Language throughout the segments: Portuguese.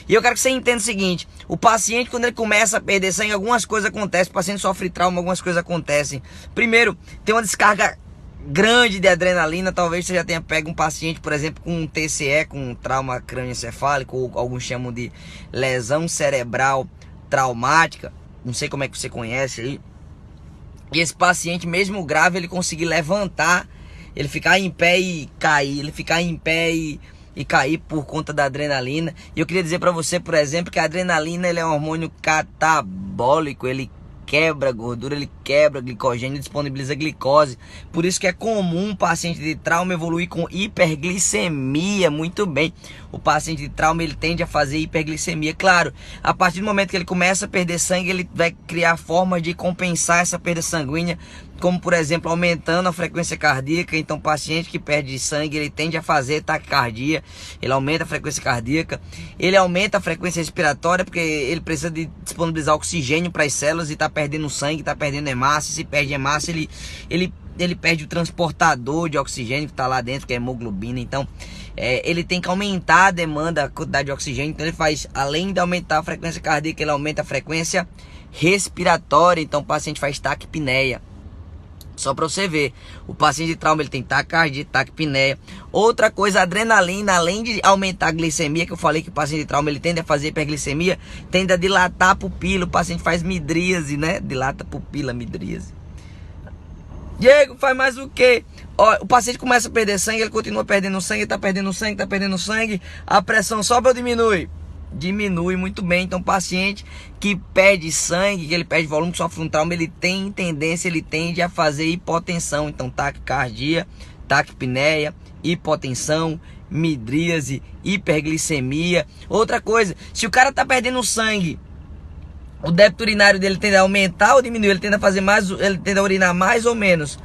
E eu quero que você entenda o seguinte: o paciente, quando ele começa a perder sangue, algumas coisas acontecem. O paciente sofre trauma, algumas coisas acontecem. Primeiro, tem uma descarga grande de adrenalina. Talvez você já tenha pego um paciente, por exemplo, com um TCE, com um trauma crânioencefálico, ou alguns chamam de lesão cerebral traumática. Não sei como é que você conhece aí. E esse paciente, mesmo grave, ele conseguir levantar, ele ficar em pé e cair, ele ficar em pé e cair por conta da adrenalina. E eu queria dizer para você, por exemplo, que a adrenalina, ele é um hormônio catabólico, ele quebra gordura, ele quebra glicogênio, disponibiliza glicose. Por isso que é comum um paciente de trauma evoluir com hiperglicemia. Muito bem, o paciente de trauma, ele tende a fazer hiperglicemia. Claro, a partir do momento que ele começa a perder sangue, ele vai criar formas de compensar essa perda sanguínea, como por exemplo aumentando a frequência cardíaca. Então o paciente que perde sangue, ele tende a fazer taquicardia, ele aumenta a frequência cardíaca, ele aumenta a frequência respiratória, porque ele precisa de disponibilizar oxigênio para as células e está perdendo sangue, está perdendo hemácia. Se perde hemácia, ele perde o transportador de oxigênio que está lá dentro, que é a hemoglobina. Então ele tem que aumentar a demanda, a quantidade de oxigênio. Então ele faz, além de aumentar a frequência cardíaca, ele aumenta a frequência respiratória. Então o paciente faz taquipneia. Só para você ver, o paciente de trauma, ele tem taquicardia, taquipneia. Outra coisa, a adrenalina, além de aumentar a glicemia, que eu falei que o paciente de trauma, ele tende a fazer hiperglicemia, tende a dilatar a pupila. O paciente faz midríase, né? Dilata a pupila, midríase. Diego, faz mais o quê? Ó, o paciente começa a perder sangue, ele continua perdendo sangue, tá perdendo sangue, tá perdendo sangue. A pressão sobe ou diminui? Diminui, muito bem. Então, paciente que perde sangue, que ele perde volume, que sofre um trauma, ele tem tendência, ele tende a fazer hipotensão. Então, taquicardia, taquipneia, hipotensão, midríase, hiperglicemia. Outra coisa, se o cara tá perdendo sangue, o débito urinário dele tende a aumentar ou diminuir? Ele tende a fazer mais, ele tende a urinar mais ou menos?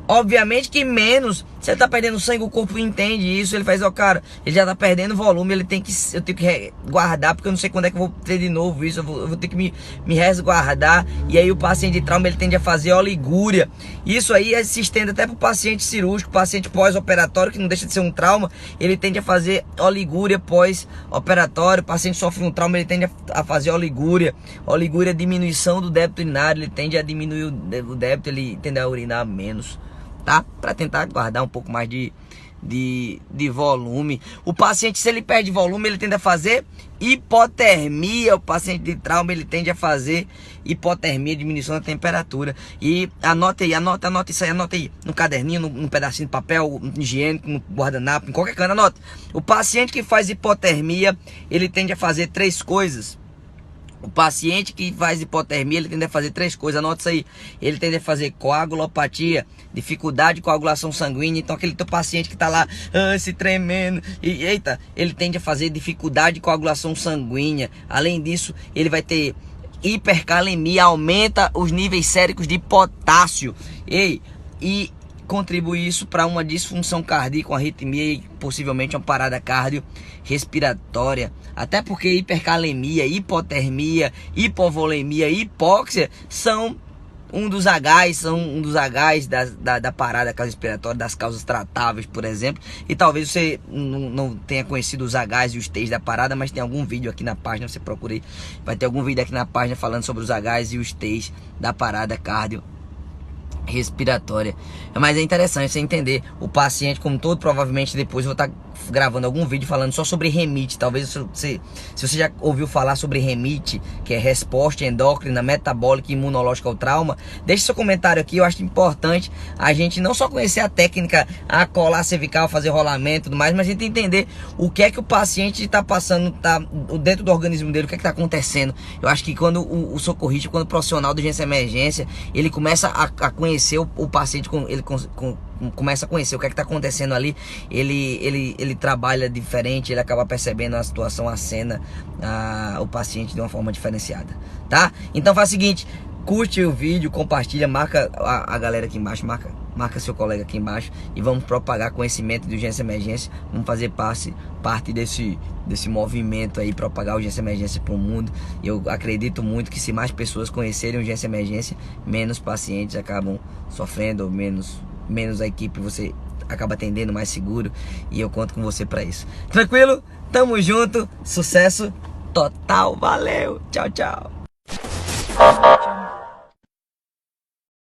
Obviamente que menos. Se ele tá perdendo sangue, o corpo entende isso. Ele faz, ó, cara, ele já tá perdendo volume, eu tenho que guardar, porque eu não sei quando é que eu vou ter de novo isso. Eu vou ter que me resguardar. E aí o paciente de trauma, ele tende a fazer oligúria. Isso aí se estende até pro paciente cirúrgico, paciente pós-operatório, que não deixa de ser um trauma. Ele tende a fazer oligúria pós-operatório. O paciente sofre um trauma, ele tende a fazer oligúria. Oligúria é diminuição do débito urinário, ele tende a diminuir o débito, ele tende a urinar menos, tá? Para tentar guardar um pouco mais de volume. O paciente, se ele perde volume, ele tende a fazer hipotermia. O paciente de trauma, ele tende a fazer hipotermia, diminuição da temperatura. E anota aí, anota isso aí, anota aí no caderninho, num pedacinho de papel higiênico, no guardanapo, em qualquer canto, anota. O paciente que faz hipotermia, ele tende a fazer 3 coisas. O paciente que faz hipotermia, ele tende a fazer 3 coisas, anota isso aí. Ele tende a fazer coagulopatia, dificuldade de coagulação sanguínea. Então aquele teu paciente que tá lá se tremendo, e eita, ele tende a fazer dificuldade de coagulação sanguínea. Além disso, ele vai ter hipercalemia, aumenta os níveis séricos de potássio. E contribui isso para uma disfunção cardíaca, uma arritmia e possivelmente uma parada cardiorrespiratória. Até porque hipercalemia, hipotermia, hipovolemia, hipóxia são um dos Hs da parada cardiorrespiratória, das causas tratáveis, por exemplo. E talvez você não tenha conhecido os Hs e os Ts da parada, mas tem algum vídeo aqui na página, você procura aí, vai ter algum vídeo aqui na página falando sobre os Hs e os Ts da parada cardiorrespiratória. Mas é interessante você entender o paciente como todo. Provavelmente depois eu vou estar gravando algum vídeo falando só sobre REMIT. Talvez se você já ouviu falar sobre REMIT, que é resposta endócrina, metabólica e imunológica ao trauma, deixe seu comentário aqui. Eu acho importante a gente não só conhecer a técnica, a colar cervical, fazer rolamento e tudo mais, mas a gente entender o que é que o paciente está passando, tá dentro do organismo dele, o que é que está acontecendo. Eu acho que quando o socorrista, quando o profissional de urgência e emergência, ele começa a conhecer o paciente, ele começa a conhecer o que é que está acontecendo ali, ele trabalha diferente, ele acaba percebendo a situação, a cena, o paciente de uma forma diferenciada, tá? Então faz o seguinte, curte o vídeo, compartilha, marca a galera aqui embaixo, marca seu colega aqui embaixo e vamos propagar conhecimento de urgência e emergência. Vamos fazer parte desse movimento aí, propagar urgência e emergência para o mundo. Eu acredito muito que se mais pessoas conhecerem urgência e emergência, menos pacientes acabam sofrendo, menos a equipe você acaba atendendo mais seguro, e eu conto com você para isso. Tranquilo? Tamo junto, sucesso total. Valeu, tchau, tchau.